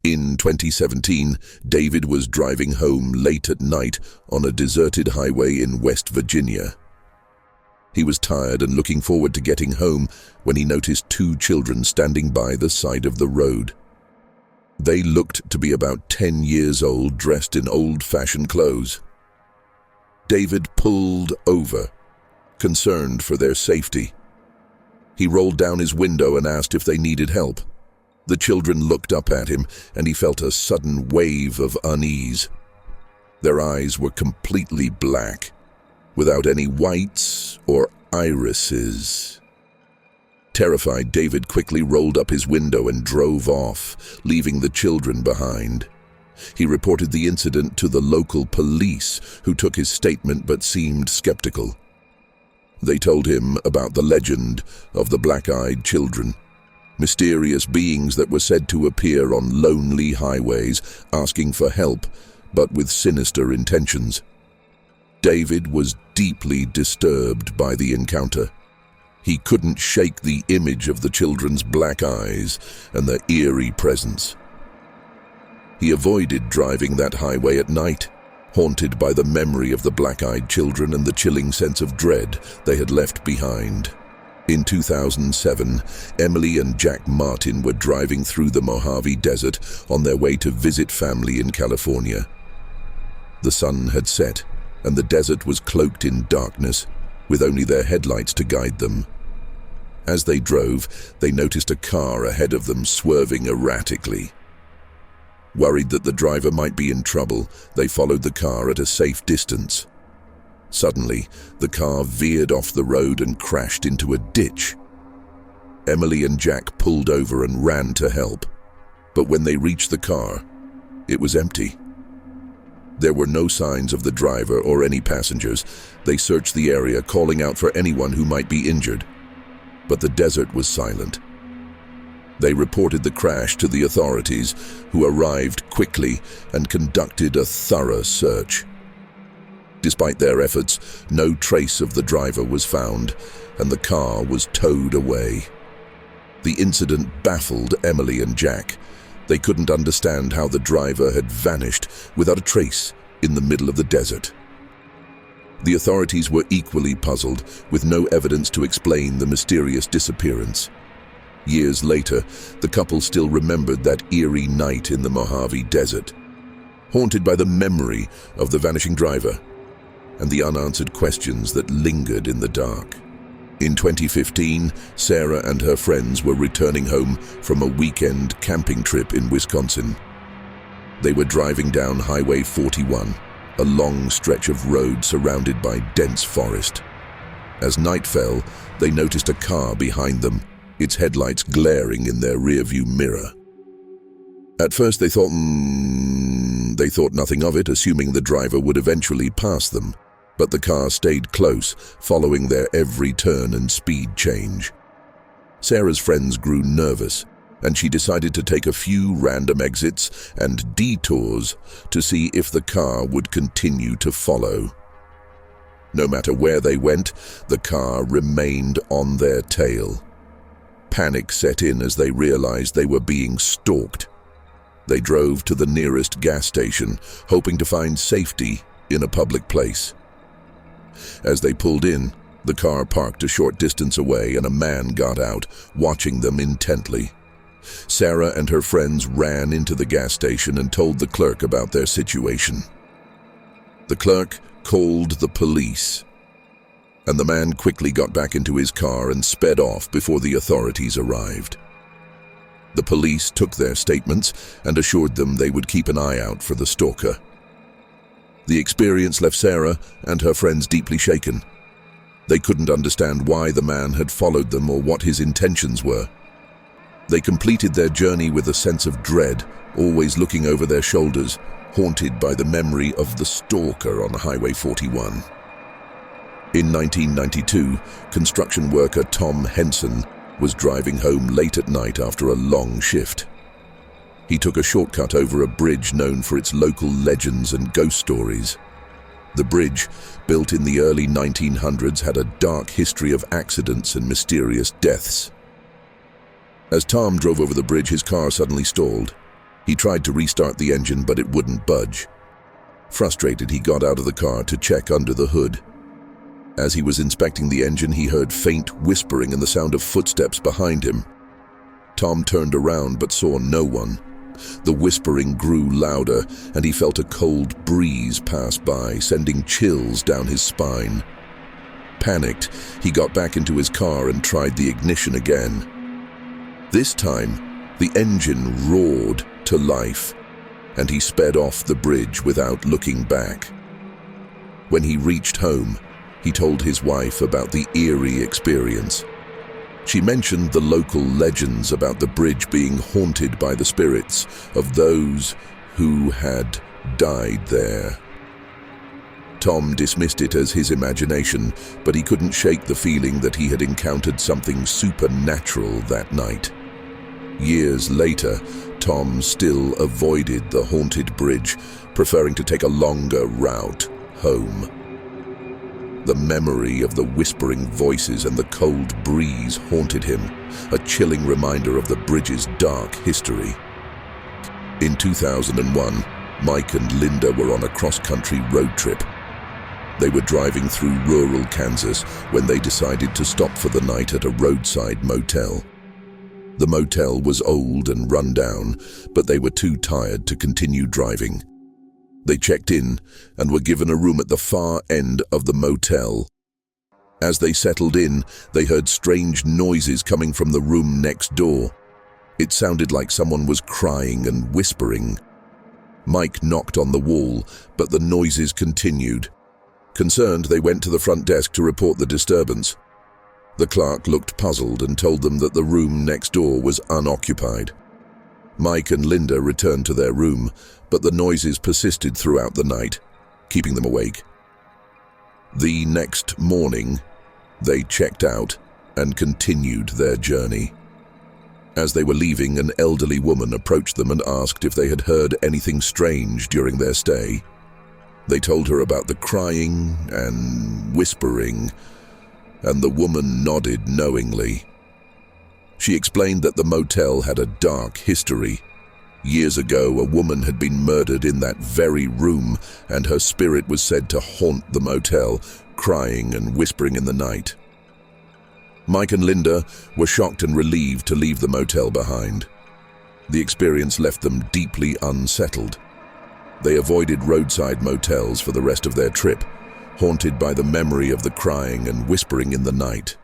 In 2017, David was driving home late at night on a deserted highway in West Virginia. He was tired and looking forward to getting home when he noticed two children standing by the side of the road. They looked to be about 10 years old, dressed in old-fashioned clothes. David pulled over, concerned for their safety. He rolled down his window and asked if they needed help. The children looked up at him, and he felt a sudden wave of unease. Their eyes were completely black, without any whites or irises. Terrified, David quickly rolled up his window and drove off, leaving the children behind. He reported the incident to the local police, who took his statement but seemed skeptical. They told him about the legend of the black-eyed children, mysterious beings that were said to appear on lonely highways, asking for help, but with sinister intentions. David was deeply disturbed by the encounter. He couldn't shake the image of the children's black eyes and their eerie presence. He avoided driving that highway at night, haunted by the memory of the black-eyed children and the chilling sense of dread they had left behind. In 2007, Emily and Jack Martin were driving through the Mojave Desert on their way to visit family in California. The sun had set, and the desert was cloaked in darkness, with only their headlights to guide them. As they drove, they noticed a car ahead of them swerving erratically. Worried that the driver might be in trouble, they followed the car at a safe distance. Suddenly, the car veered off the road and crashed into a ditch. Emily and Jack pulled over and ran to help, but when they reached the car, it was empty. There were no signs of the driver or any passengers. They searched the area, calling out for anyone who might be injured, but the desert was silent. They reported the crash to the authorities, who arrived quickly and conducted a thorough search. Despite their efforts, no trace of the driver was found, and the car was towed away. The incident baffled Emily and Jack. They couldn't understand how the driver had vanished without a trace in the middle of the desert. The authorities were equally puzzled, with no evidence to explain the mysterious disappearance. Years later, the couple still remembered that eerie night in the Mojave Desert, haunted by the memory of the vanishing driver and the unanswered questions that lingered in the dark. In 2015, Sarah and her friends were returning home from a weekend camping trip in Wisconsin. They were driving down Highway 41, a long stretch of road surrounded by dense forest. As night fell, they noticed a car behind them, its headlights glaring in their rearview mirror. At first they thought nothing of it, assuming the driver would eventually pass them, but the car stayed close, following their every turn and speed change. Sarah's friends grew nervous, and she decided to take a few random exits and detours to see if the car would continue to follow. No matter where they went, the car remained on their tail. Panic set in as they realized they were being stalked. They drove to the nearest gas station, hoping to find safety in a public place. As they pulled in, the car parked a short distance away and a man got out, watching them intently. Sarah and her friends ran into the gas station and told the clerk about their situation. The clerk called the police, and the man quickly got back into his car and sped off before the authorities arrived. The police took their statements and assured them they would keep an eye out for the stalker. The experience left Sarah and her friends deeply shaken. They couldn't understand why the man had followed them or what his intentions were. They completed their journey with a sense of dread, always looking over their shoulders, haunted by the memory of the stalker on Highway 41. In 1992, construction worker Tom Henson was driving home late at night after a long shift. He took a shortcut over a bridge known for its local legends and ghost stories. The bridge, built in the early 1900s, had a dark history of accidents and mysterious deaths. As Tom drove over the bridge, his car suddenly stalled. He tried to restart the engine, but it wouldn't budge. Frustrated, he got out of the car to check under the hood. As he was inspecting the engine, he heard faint whispering and the sound of footsteps behind him. Tom turned around but saw no one. The whispering grew louder, and he felt a cold breeze pass by, sending chills down his spine. Panicked, he got back into his car and tried the ignition again. This time, the engine roared to life, and he sped off the bridge without looking back. When he reached home, he told his wife about the eerie experience. She mentioned the local legends about the bridge being haunted by the spirits of those who had died there. Tom dismissed it as his imagination, but he couldn't shake the feeling that he had encountered something supernatural that night. Years later, Tom still avoided the haunted bridge, preferring to take a longer route home. The memory of the whispering voices and the cold breeze haunted him, a chilling reminder of the bridge's dark history. In 2001, Mike and Linda were on a cross-country road trip. They were driving through rural Kansas when they decided to stop for the night at a roadside motel. The motel was old and run down, but they were too tired to continue driving. They checked in and were given a room at the far end of the motel. As they settled in, they heard strange noises coming from the room next door. It sounded like someone was crying and whispering. Mike knocked on the wall, but the noises continued. Concerned, they went to the front desk to report the disturbance. The clerk looked puzzled and told them that the room next door was unoccupied. Mike and Linda returned to their room, but the noises persisted throughout the night, keeping them awake. The next morning, they checked out and continued their journey. As they were leaving, an elderly woman approached them and asked if they had heard anything strange during their stay. They told her about the crying and whispering, and the woman nodded knowingly. She explained that the motel had a dark history. Years ago, a woman had been murdered in that very room, and her spirit was said to haunt the motel, crying and whispering in the night. Mike and Linda were shocked and relieved to leave the motel behind. The experience left them deeply unsettled. They avoided roadside motels for the rest of their trip, haunted by the memory of the crying and whispering in the night.